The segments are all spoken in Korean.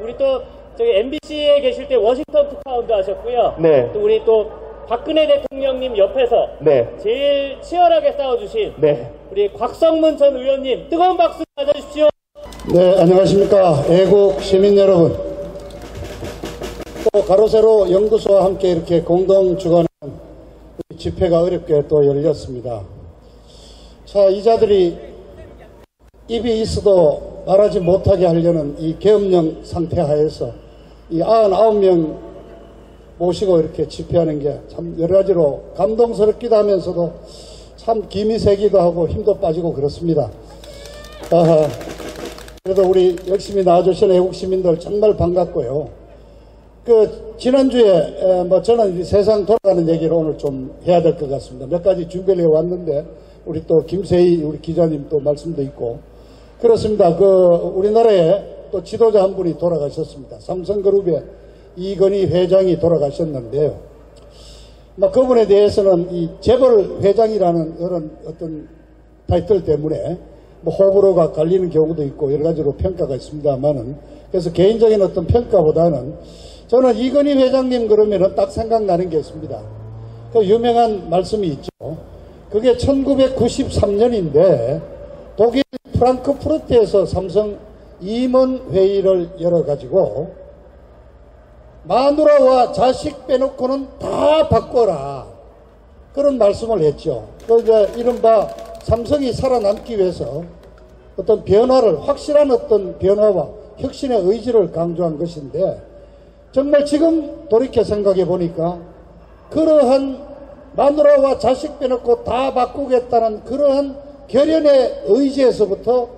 우리 또 저기 MBC에 계실 때 워싱턴 특파원도 하셨고요. 네. 또 우리 또 박근혜 대통령님 옆에서 네. 제일 치열하게 싸워주신 네. 우리 곽성문 전 의원님 뜨거운 박수 맞아주십시오. 네, 안녕하십니까. 애국 시민 여러분. 또 가로세로 연구소와 함께 이렇게 공동 주관하는 집회가 어렵게 또 열렸습니다. 자, 이 자들이 입이 있어도 말하지 못하게 하려는 이 계엄령 상태 하에서 이 99명 모시고 이렇게 집회하는 게 참 여러 가지로 감동스럽기도 하면서도 참 기미 새기도 하고 힘도 빠지고 그렇습니다. 그래도 우리 열심히 나와주신 애국 시민들 정말 반갑고요. 지난주에 저는 세상 돌아가는 얘기를 오늘 좀 해야 될 것 같습니다. 몇 가지 준비를 해왔는데 우리 또 김세희 우리 기자님 또 말씀도 있고 그렇습니다. 우리나라에 또 지도자 한 분이 돌아가셨습니다. 삼성그룹의 이건희 회장이 돌아가셨는데요. 그분에 대해서는 이 재벌 회장이라는 이런 어떤 타이틀 때문에 호불호가 갈리는 경우도 있고 여러 가지로 평가가 있습니다만은 그래서 개인적인 어떤 평가보다는 저는 이건희 회장님 그러면은 딱 생각나는 게 있습니다. 그 유명한 말씀이 있죠. 그게 1993년인데 독일 프랑크푸르트에서 삼성 임원회의를 열어가지고 마누라와 자식 빼놓고는 다 바꿔라 그런 말씀을 했죠. 이제 이른바 삼성이 살아남기 위해서 어떤 변화를 확실한 어떤 변화와 혁신의 의지를 강조한 것인데 정말 지금 돌이켜 생각해 보니까 그러한 마누라와 자식 빼놓고 다 바꾸겠다는 그러한 결연의 의지에서부터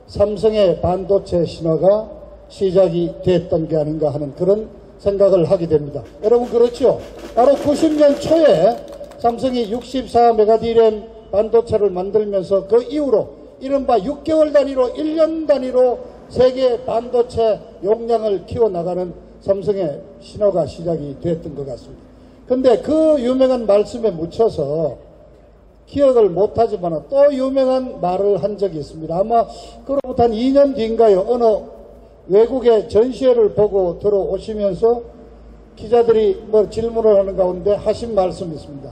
삼성의 반도체 신화가 시작이 됐던 게 아닌가 하는 그런 생각을 하게 됩니다. 여러분 그렇죠? 바로 90년 초에 삼성이 64메가디램 반도체를 만들면서 그 이후로 이른바 6개월 단위로 1년 단위로 세계 반도체 용량을 키워나가는 삼성의 신호가 시작이 됐던 것 같습니다. 근데 그 유명한 말씀에 묻혀서 기억을 못하지만 또 유명한 말을 한 적이 있습니다. 아마 그로부터 한 2년 뒤인가요? 어느 외국의 전시회를 보고 들어오시면서 기자들이 질문을 하는 가운데 하신 말씀이 있습니다.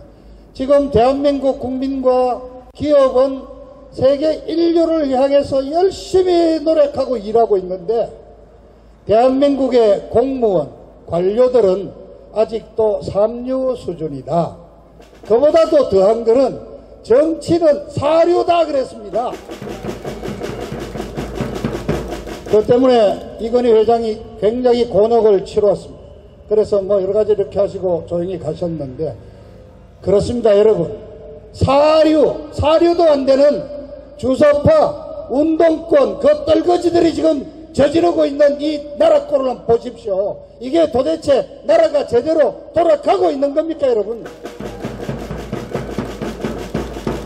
지금 대한민국 국민과 기업은 세계 인류를 향해서 열심히 노력하고 일하고 있는데 대한민국의 공무원, 관료들은 아직도 삼류 수준이다. 그보다도 더한 거는 정치는 사류다 그랬습니다. 그 때문에 이건희 회장이 굉장히 곤혹을 치루었습니다. 그래서 여러 가지 이렇게 하시고 조용히 가셨는데 그렇습니다. 여러분. 사류도 안 되는 주사파 운동권 그 떨거지들이 지금 저지르고 있는 이 나라 꼴을 한번 보십시오. 이게 도대체 나라가 제대로 돌아가고 있는 겁니까 여러분?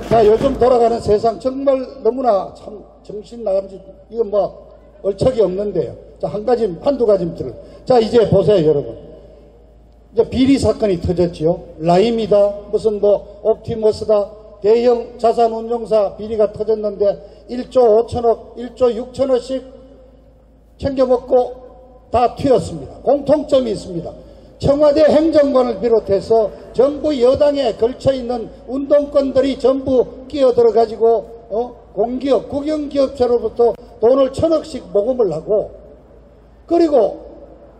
자, 요즘 돌아가는 세상 정말 너무나 참 정신 나간 짓 이건 얼척이 없는데요. 자, 한두 가지 들은. 자, 이제 보세요 여러분. 이제 비리 사건이 터졌지요. 라임이다 무슨 옵티머스다 대형 자산운용사 비리가 터졌는데 1조 5천억 1조 6천억씩 챙겨먹고 다 튀었습니다. 공통점이 있습니다. 청와대 행정관을 비롯해서 정부 여당에 걸쳐있는 운동권들이 전부 끼어들어가지고 공기업, 국영기업체로부터 돈을 1,000억씩 모금을 하고 그리고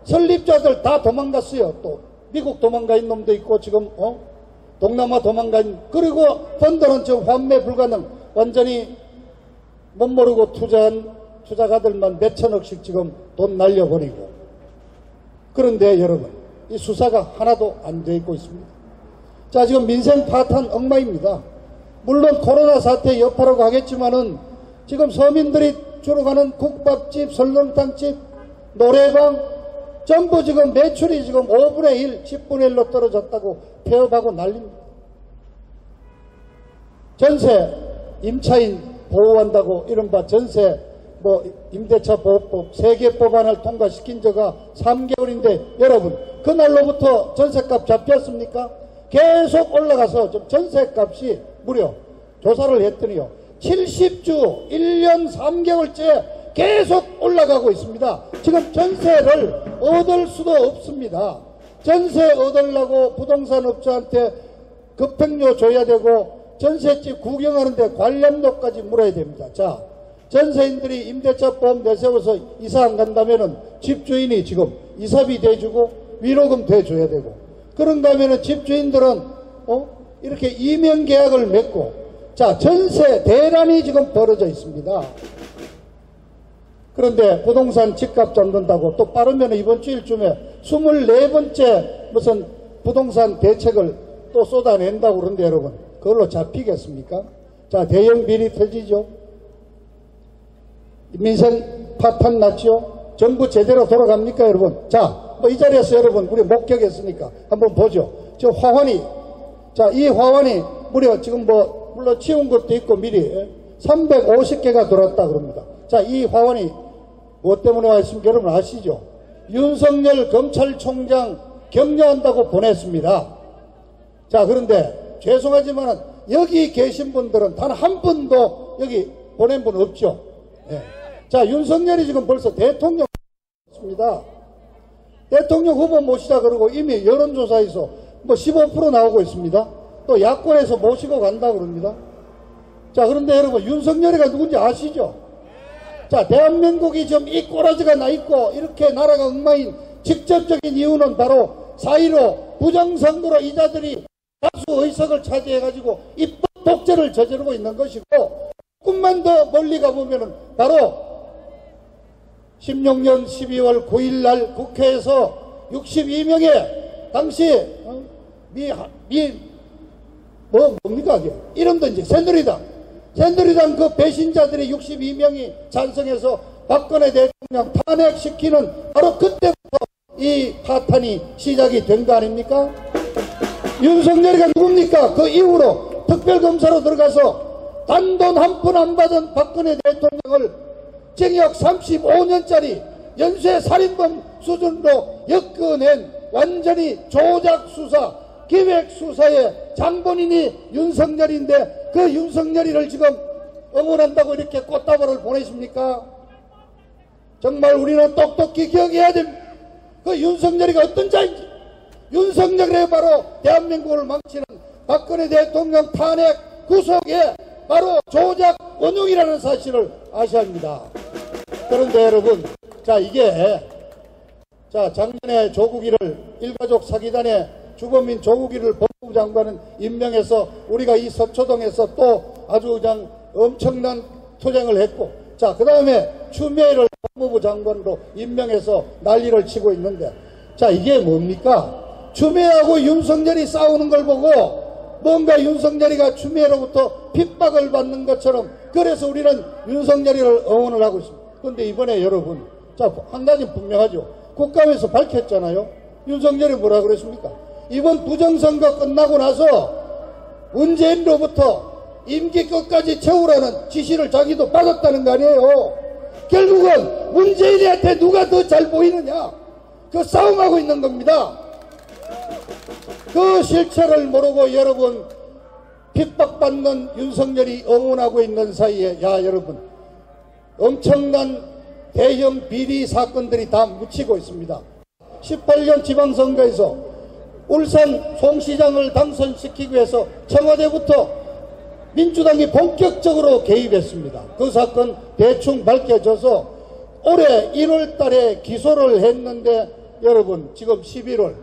설립자들 다 도망갔어요. 또 미국 도망가인 놈도 있고 지금 동남아 도망가인 그리고 펀드는 지금 환매 불가능 완전히 못 모르고 투자한 투자가들만 몇천억씩 지금 돈 날려버리고 그런데 여러분 이 수사가 하나도 안 돼 있고 있습니다. 자, 지금 민생 파탄 엉망입니다. 물론 코로나 사태 여파라고 하겠지만은 지금 서민들이 주로 가는 국밥집, 설렁탕집, 노래방 전부 지금 매출이 지금 5분의 1, 10분의 1로 떨어졌다고 폐업하고 난립니다. 전세 임차인 보호한다고 이른바 전세 임대차 보호법 3개 법안을 통과시킨 지가 3개월인데 여러분 그날로부터 전세값 잡혔습니까? 계속 올라가서 좀 전세값이 무려 조사를 했더니요 70주 1년 3개월째 계속 올라가고 있습니다. 지금 전세를 얻을 수도 없습니다. 전세 얻으려고 부동산 업자한테 급행료 줘야 되고 전셋집 구경하는데 관련료까지 물어야 됩니다. 자, 전세인들이 임대차 보험 내세워서 이사 안 간다면은 집주인이 지금 이사비 대주고 위로금 대줘야 되고, 그런가 하면은 집주인들은 이렇게 이명 계약을 맺고, 자, 전세 대란이 지금 벌어져 있습니다. 그런데 부동산 집값 잡는다고 또 빠르면 이번 주일쯤에 24번째 무슨 부동산 대책을 또 쏟아낸다고 그러는데 여러분, 그걸로 잡히겠습니까? 자, 대형 비리 터지죠. 민생 파탄 났죠. 정부 제대로 돌아갑니까 여러분? 자, 뭐 이 자리에서 여러분 우리 목격했으니까 한번 보죠. 저 화환이, 자, 이 화환이 무려 지금 뭐 물론 치운 것도 있고 미리 350개가 들어왔다 그럽니다. 자, 이 화환이 무엇 때문에 와 있습니까? 여러분 아시죠? 윤석열 검찰총장 격려한다고 보냈습니다. 자, 그런데 죄송하지만 여기 계신 분들은 단 한 분도 여기 보낸 분 없죠. 네. 자, 윤석열이 지금 벌써 대통령 입니다. 대통령 후보 모시자 그러고 이미 여론조사에서 뭐 15% 나오고 있습니다. 또 야권에서 모시고 간다 그럽니다. 자, 그런데 여러분 윤석열이가 누군지 아시죠? 자, 대한민국이 지금 이 꼬라지가 나 있고 이렇게 나라가 엉망인 직접적인 이유는 바로 4.15 부정선거로 이자들이 다수 의석을 차지해가지고 입법 독재를 저지르고 있는 것이고, 조금만 더 멀리 가보면은 바로 16년 12월 9일 날 국회에서 62명의 당시 뭡니까 이게 이름도 이제 새누리당 그 배신자들이 62명이 찬성해서 박근혜 대통령 탄핵시키는 바로 그때부터 이 파탄이 시작이 된 거 아닙니까? 윤석열이가 누굽니까? 그 이후로 특별검사로 들어가서 단돈 한 푼 안 받은 박근혜 대통령을 징역 35년짜리 연쇄살인범 수준으로 엮어낸 완전히 조작수사, 기획수사의 장본인이 윤석열인데 그 윤석열이를 지금 응원한다고 이렇게 꽃다발을 보내십니까? 정말 우리는 똑똑히 기억해야 됩니다. 그 윤석열이가 어떤 자인지, 윤석열이 바로 대한민국을 망치는 박근혜 대통령 탄핵 구속에 바로 조작 원흉이라는 사실을 아셔야 합니다. 그런데 여러분, 자, 이게 자, 작년에 조국이를 일가족 사기단의 주범인 조국이를 법무부 장관은 임명해서 우리가 이 서초동에서 또 아주 그냥 엄청난 투쟁을 했고, 자, 그 다음에 추미애를 법무부 장관으로 임명해서 난리를 치고 있는데, 자, 이게 뭡니까? 추미애하고 윤석열이 싸우는 걸 보고 뭔가 윤석열이가 추미애로부터 핍박을 받는 것처럼, 그래서 우리는 윤석열이를 응원을 하고 있습니다. 그런데 이번에 여러분, 자, 한 가지 분명하죠. 국감에서 밝혔잖아요. 윤석열이 뭐라 그랬습니까? 이번 부정선거 끝나고 나서 문재인으로부터 임기 끝까지 채우라는 지시를 자기도 받았다는 거 아니에요. 결국은 문재인한테 누가 더 잘 보이느냐, 그 싸움하고 있는 겁니다. 그 실체를 모르고 여러분 핍박받는 윤석열이 응원하고 있는 사이에, 야, 여러분 엄청난 대형 비리 사건들이 다 묻히고 있습니다. 18년 지방선거에서 울산 송 시장을 당선시키기 위해서 청와대부터 민주당이 본격적으로 개입했습니다. 그 사건 대충 밝혀져서 올해 1월 달에 기소를 했는데 여러분 지금 11월,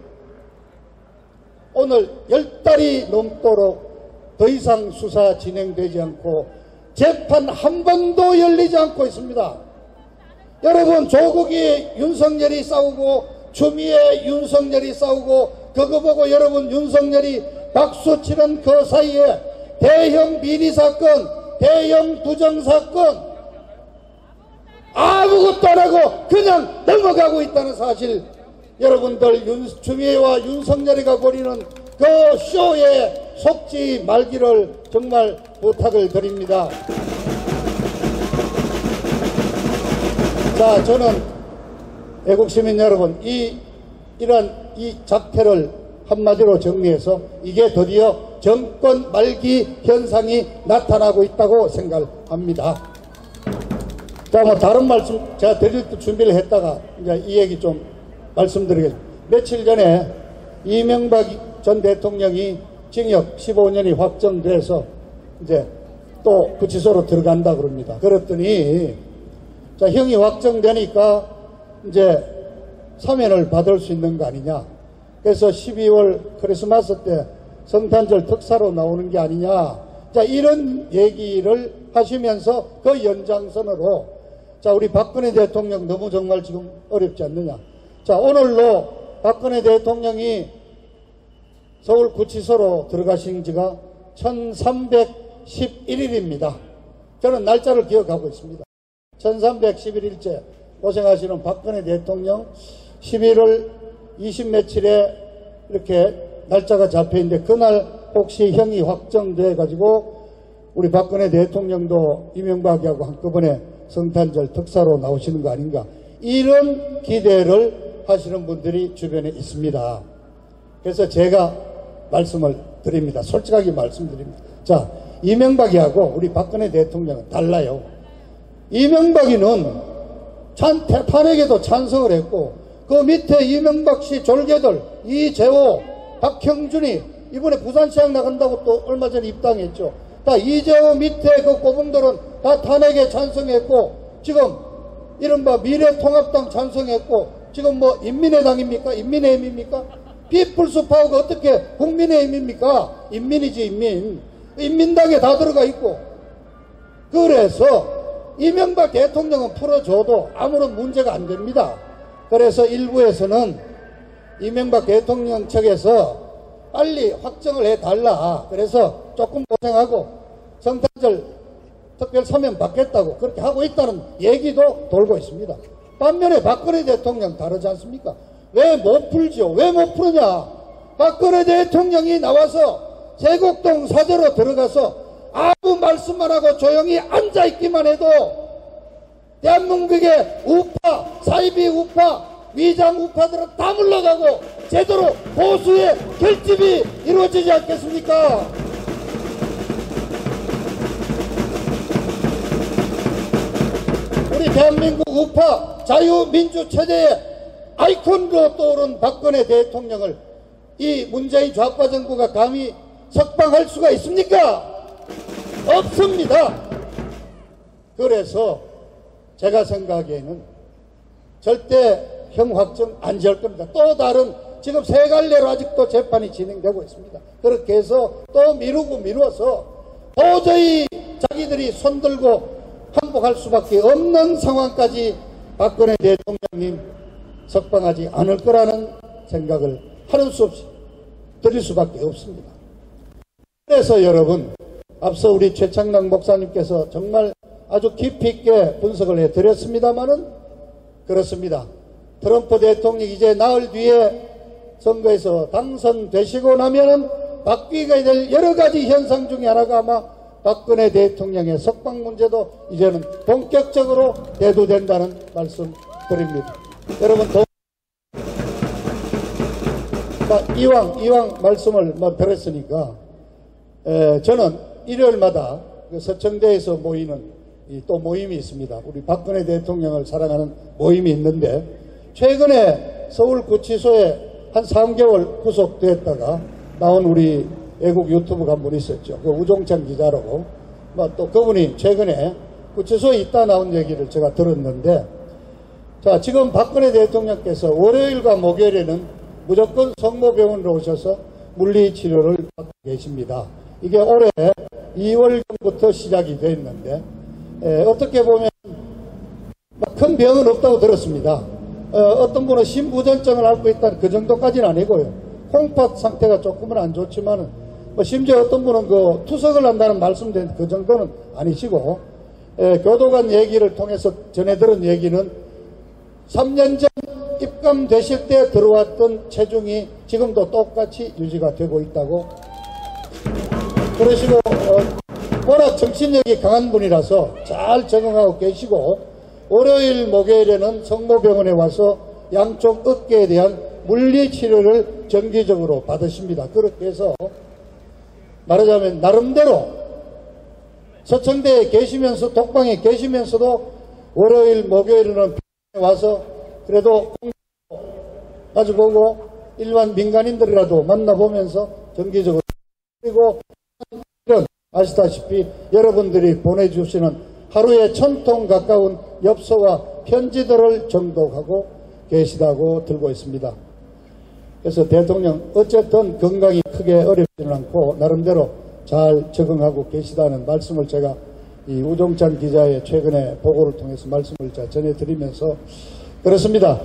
오늘 10달이 넘도록 더 이상 수사 진행되지 않고 재판 한 번도 열리지 않고 있습니다. 여러분, 조국이 윤석열이 싸우고 추미애 윤석열이 싸우고 그거 보고 여러분 윤석열이 박수치는 그 사이에 대형 비리사건, 대형 부정사건 아무것도 안 하고 그냥 넘어가고 있다는 사실, 여러분들 추미애와 윤석열이가 벌이는 그 쇼에 속지 말기를 정말 부탁을 드립니다. 자, 저는 애국시민 여러분, 이러한 이 작태를 한마디로 정리해서 이게 드디어 정권 말기 현상이 나타나고 있다고 생각합니다. 자, 뭐 다른 말씀 제가 드릴 때 준비를 했다가 이제 이 얘기 좀 말씀드리겠습니다. 며칠 전에 이명박 전 대통령이 징역 15년이 확정돼서 이제 또 구치소로 들어간다 그럽니다. 그랬더니 자, 형이 확정되니까 이제 사면을 받을 수 있는 거 아니냐. 그래서 12월 크리스마스 때 성탄절 특사로 나오는 게 아니냐. 자, 이런 얘기를 하시면서 그 연장선으로 자, 우리 박근혜 대통령 너무 정말 지금 어렵지 않느냐. 자, 오늘로 박근혜 대통령이 서울 구치소로 들어가신 지가 1311일입니다. 저는 날짜를 기억하고 있습니다. 1311일째 고생하시는 박근혜 대통령 11월 20며칠에 이렇게 날짜가 잡혀있는데 그날 혹시 형이 확정돼 가지고 우리 박근혜 대통령도 이명박이하고 한꺼번에 성탄절 특사로 나오시는 거 아닌가, 이런 기대를 하시는 분들이 주변에 있습니다. 그래서 제가 말씀을 드립니다. 솔직하게 말씀드립니다. 자, 이명박이하고 우리 박근혜 대통령은 달라요. 이명박이는 탄핵에도 찬성을 했고 그 밑에 이명박 씨 졸개들 이재호, 박형준이 이번에 부산시장 나간다고 또 얼마 전에 입당했죠. 다 이재호 밑에 그 꼬붕들은 다 탄핵에 찬성했고 지금 이른바 미래통합당 찬성했고 지금 뭐 인민의당입니까? 인민의힘입니까? 피플스 파워가 어떻게 국민의힘입니까? 인민이지 인민. 인민당에 다 들어가 있고. 그래서 이명박 대통령은 풀어줘도 아무런 문제가 안 됩니다. 그래서 일부에서는 이명박 대통령 측에서 빨리 확정을 해달라. 그래서 조금 고생하고 성탄절 특별 사면 받겠다고 그렇게 하고 있다는 얘기도 돌고 있습니다. 반면에 박근혜 대통령 다르지 않습니까? 왜 못 풀죠? 왜 못 푸느냐? 박근혜 대통령이 나와서 세곡동 사저로 들어가서 아무 말씀만 하고 조용히 앉아있기만 해도 대한민국의 우파, 사이비 우파, 위장 우파들은 다 물러가고 제대로 보수의 결집이 이루어지지 않겠습니까? 우리 대한민국 우파 자유민주 체제의 아이콘으로 떠오른 박근혜 대통령을 이 문재인 좌파 정부가 감히 석방할 수가 있습니까? 없습니다. 그래서 제가 생각하기에는 절대 형 확정 안 지을 겁니다. 또 다른 지금 세 갈래로 아직도 재판이 진행되고 있습니다. 그렇게 해서 또 미루어서 도저히 자기들이 손들고 항복할 수밖에 없는 상황까지 박근혜 대통령님 석방하지 않을 거라는 생각을 하는 수 없이 드릴 수밖에 없습니다. 그래서 여러분, 앞서 우리 최창랑 목사님께서 정말 아주 깊이 있게 분석을 해드렸습니다마는 그렇습니다. 트럼프 대통령이 이제 나흘 뒤에 선거에서 당선되시고 나면은 바뀌게 될 여러 가지 현상 중에 하나가 아마 박근혜 대통령의 석방 문제도 이제는 본격적으로 대두된다는 말씀 드립니다. 여러분, 이왕 말씀을 드렸으니까 저는 일요일마다 서청대에서 모이는 또 모임이 있습니다. 우리 박근혜 대통령을 사랑하는 모임이 있는데 최근에 서울구치소에 한 3개월 구속됐다가 나온 우리 애국 유튜브가 한 분 있었죠. 그 우종찬 기자라고. 또 그분이 최근에 구치소에 있다 나온 얘기를 제가 들었는데, 자, 지금 박근혜 대통령께서 월요일과 목요일에는 무조건 성모병원으로 오셔서 물리치료를 받고 계십니다. 이게 올해 2월부터 시작이 됐는데, 어떻게 보면 큰 병은 없다고 들었습니다. 어떤 분은 심부전증을 앓고 있다는 그 정도까지는 아니고요. 콩팥 상태가 조금은 안 좋지만은 심지어 어떤 분은 그 투석을 한다는 말씀된 그 정도는 아니시고, 교도관 얘기를 통해서 전해 들은 얘기는 3년 전 입감되실 때 들어왔던 체중이 지금도 똑같이 유지가 되고 있다고 그러시고, 워낙 정신력이 강한 분이라서 잘 적응하고 계시고, 월요일 목요일에는 성모병원에 와서 양쪽 어깨에 대한 물리치료를 정기적으로 받으십니다. 그렇게 해서 나름대로 서청대에 계시면서 독방에 계시면서도 월요일, 목요일에는 와서 그래도 마주보고 일반 민간인들이라도 만나보면서 정기적으로, 그리고 이런 아시다시피 여러분들이 보내주시는 하루에 1000통 가까운 엽서와 편지들을 정독하고 계시다고 들고 있습니다. 그래서 대통령 어쨌든 건강이 크게 어렵지는 않고 나름대로 잘 적응하고 계시다는 말씀을 제가 이 우종찬 기자의 최근의 보고를 통해서 말씀을 전해드리면서 그렇습니다.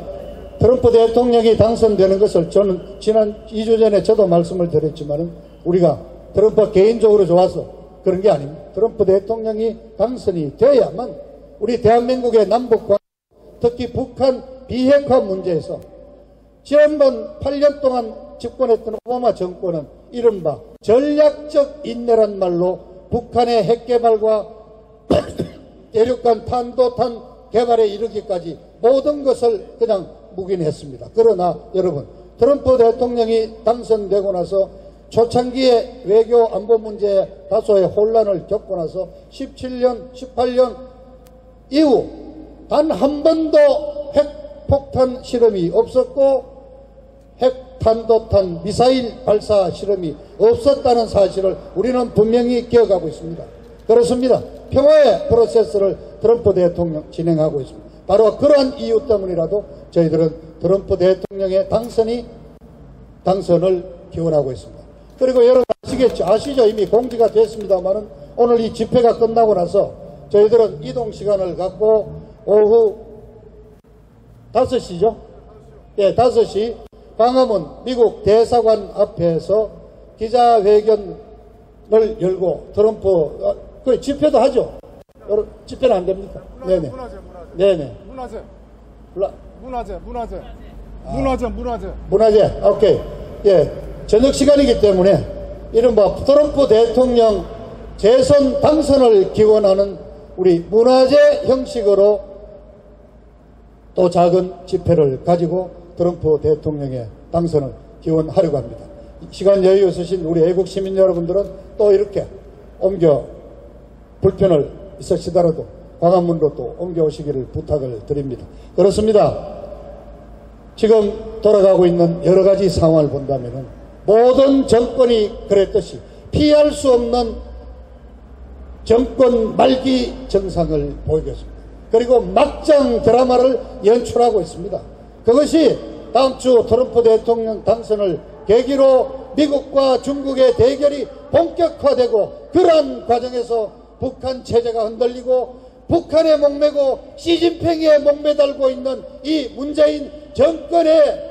트럼프 대통령이 당선되는 것을 저는 지난 2주 전에 저도 말씀을 드렸지만은 우리가 트럼프가 개인적으로 좋아서 그런 게 아닙니다. 트럼프 대통령이 당선이 돼야만 우리 대한민국의 남북과 특히 북한 비핵화 문제에서 지난번 8년 동안 집권했던 오바마 정권은 이른바 전략적 인내란 말로 북한의 핵개발과 대륙간 탄도탄 개발에 이르기까지 모든 것을 그냥 묵인했습니다. 그러나 여러분, 트럼프 대통령이 당선되고 나서 초창기에 외교 안보 문제에 다소의 혼란을 겪고 나서 17년, 18년 이후 단 한 번도 핵폭탄 실험이 없었고 핵탄도탄 미사일 발사 실험이 없었다는 사실을 우리는 분명히 기억하고 있습니다. 그렇습니다. 평화의 프로세스를 트럼프 대통령 진행하고 있습니다. 바로 그러한 이유 때문이라도 저희들은 트럼프 대통령의 당선을 기원하고 있습니다. 그리고 여러분 아시죠? 이미 공지가 됐습니다만은 오늘 이 집회가 끝나고 나서 저희들은 이동 시간을 갖고 오후 5시죠? 예, 5시 광화문 미국 대사관 앞에서 기자회견을 열고 트럼프 그 집회도 하죠. 집회는 안 됩니까? 네네. 네네. 문화재. 오케이. 예. 저녁 시간이기 때문에 이른바 트럼프 대통령 재선 당선을 기원하는 우리 문화재 형식으로 또 작은 집회를 가지고 트럼프 대통령의 당선을 기원하려고 합니다. 시간 여유 있으신 우리 애국 시민 여러분들은 또 이렇게 불편을 있으시더라도 광화문으로 또 옮겨오시기를 부탁을 드립니다. 그렇습니다. 지금 돌아가고 있는 여러 가지 상황을 본다면 모든 정권이 그랬듯이 피할 수 없는 정권 말기 증상을 보이고 있습니다. 그리고 막장 드라마를 연출하고 있습니다. 그것이 다음 주 트럼프 대통령 당선을 계기로 미국과 중국의 대결이 본격화되고 그러한 과정에서 북한 체제가 흔들리고 북한에 목매고 시진핑에 목매달고 있는 이 문재인 정권의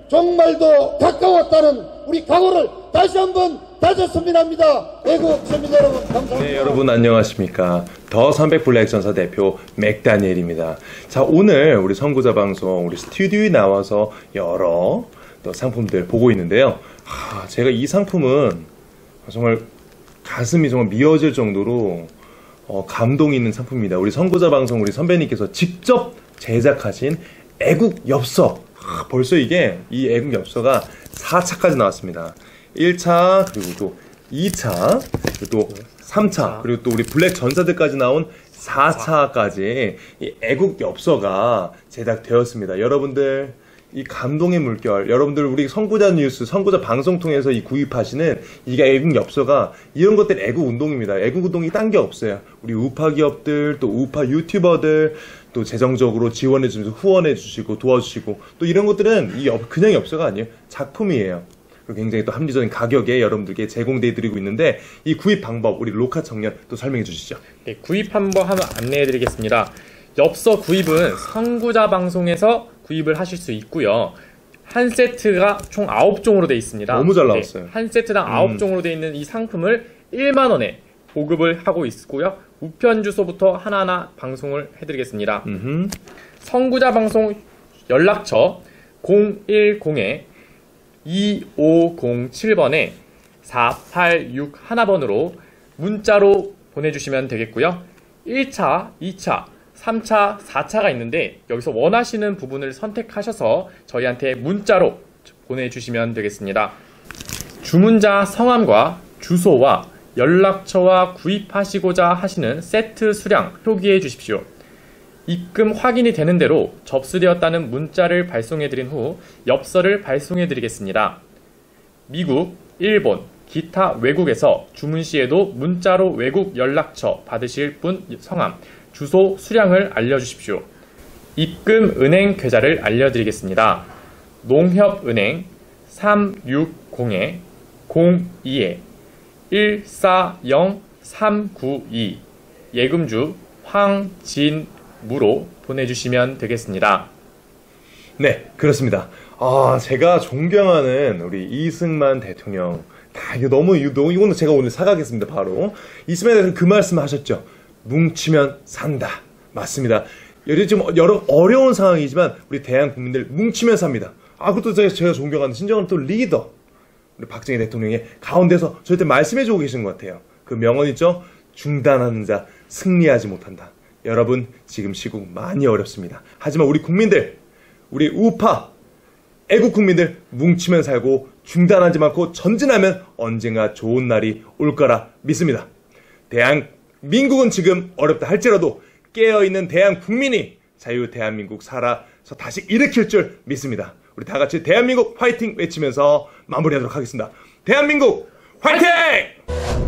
종말도 가까웠다는 우리 각오를 다시 한번 다졌습니다. 애국 시민 여러분 감사합니다. 네, 여러분 안녕하십니까. 더 300 블랙 전사 대표 맥다니엘입니다. 자, 오늘 우리 선구자 방송 우리 스튜디오에 나와서 여러 또 상품들 보고 있는데요. 제가 이 상품은 정말 가슴이 정말 미어질 정도로 감동이 있는 상품입니다. 우리 선구자 방송 우리 선배님께서 직접 제작하신 애국 엽서. 벌써 이 애국 엽서가 4차까지 나왔습니다. 1차, 그리고 또 2차, 그리고 또 3차, 그리고 또 우리 블랙 전사들까지 나온 4차까지 이 애국 엽서가 제작되었습니다. 여러분들, 이 감동의 물결, 여러분들 우리 선구자 뉴스, 선구자 방송 통해서 이 구입하시는 이게 애국 엽서가 이런 것들 애국 운동입니다. 애국 운동이 딴 게 없어요. 우리 우파 기업들, 또 우파 유튜버들, 또 재정적으로 지원해 주면서 후원해 주시고 도와주시고 또 이런 것들은 그냥 엽서가 아니에요. 작품이에요. 그리고 굉장히 또 합리적인 가격에 여러분들께 제공돼 드리고 있는데 이 구입 방법 우리 로카 청년 또 설명해 주시죠. 네, 구입 한번 안내해 드리겠습니다. 엽서 구입은 선구자 방송에서 구입을 하실 수 있고요. 한 세트가 총 9종으로 되어 있습니다. 너무 잘 나왔어요. 네, 한 세트당 9종으로 되어 있는 이 상품을 1만 원에 보급을 하고 있고요. 우편 주소부터 하나하나 방송을 해드리겠습니다. 선구자 방송 연락처 010-2507번에 4861번으로 문자로 보내주시면 되겠고요. 1차, 2차, 3차, 4차가 있는데 여기서 원하시는 부분을 선택하셔서 저희한테 문자로 보내주시면 되겠습니다. 주문자 성함과 주소와 연락처와 구입하시고자 하시는 세트 수량 표기해 주십시오. 입금 확인이 되는 대로 접수되었다는 문자를 발송해드린 후 엽서를 발송해드리겠습니다. 미국, 일본, 기타 외국에서 주문 시에도 문자로 외국 연락처 받으실 분 성함, 주소, 수량을 알려주십시오. 입금 은행 계좌를 알려드리겠습니다. 농협은행 360-02-140392 예금주 황진무로 보내주시면 되겠습니다. 네, 그렇습니다. 제가 존경하는 우리 이승만 대통령. 이거는 제가 오늘 사가겠습니다, 바로. 이승만 대통령 그 말씀 하셨죠. 뭉치면 산다. 맞습니다. 지금 여러 어려운 상황이지만 우리 대한 국민들 뭉치면 삽니다. 그것도 제가 존경하는 진정한 또 리더. 우리 박정희 대통령의 가운데서 저한테 말씀해주고 계신 것 같아요. 그 명언 있죠? 중단하는 자 승리하지 못한다. 여러분, 지금 시국 많이 어렵습니다. 하지만 우리 국민들, 우리 우파, 애국 국민들 뭉치면 살고 중단하지 않고 전진하면 언젠가 좋은 날이 올 거라 믿습니다. 대한민국은 지금 어렵다 할지라도 깨어있는 대한국민이 자유 대한민국 살아서 다시 일으킬 줄 믿습니다. 우리 다 같이 대한민국 화이팅 외치면서 마무리하도록 하겠습니다. 대한민국 화이팅!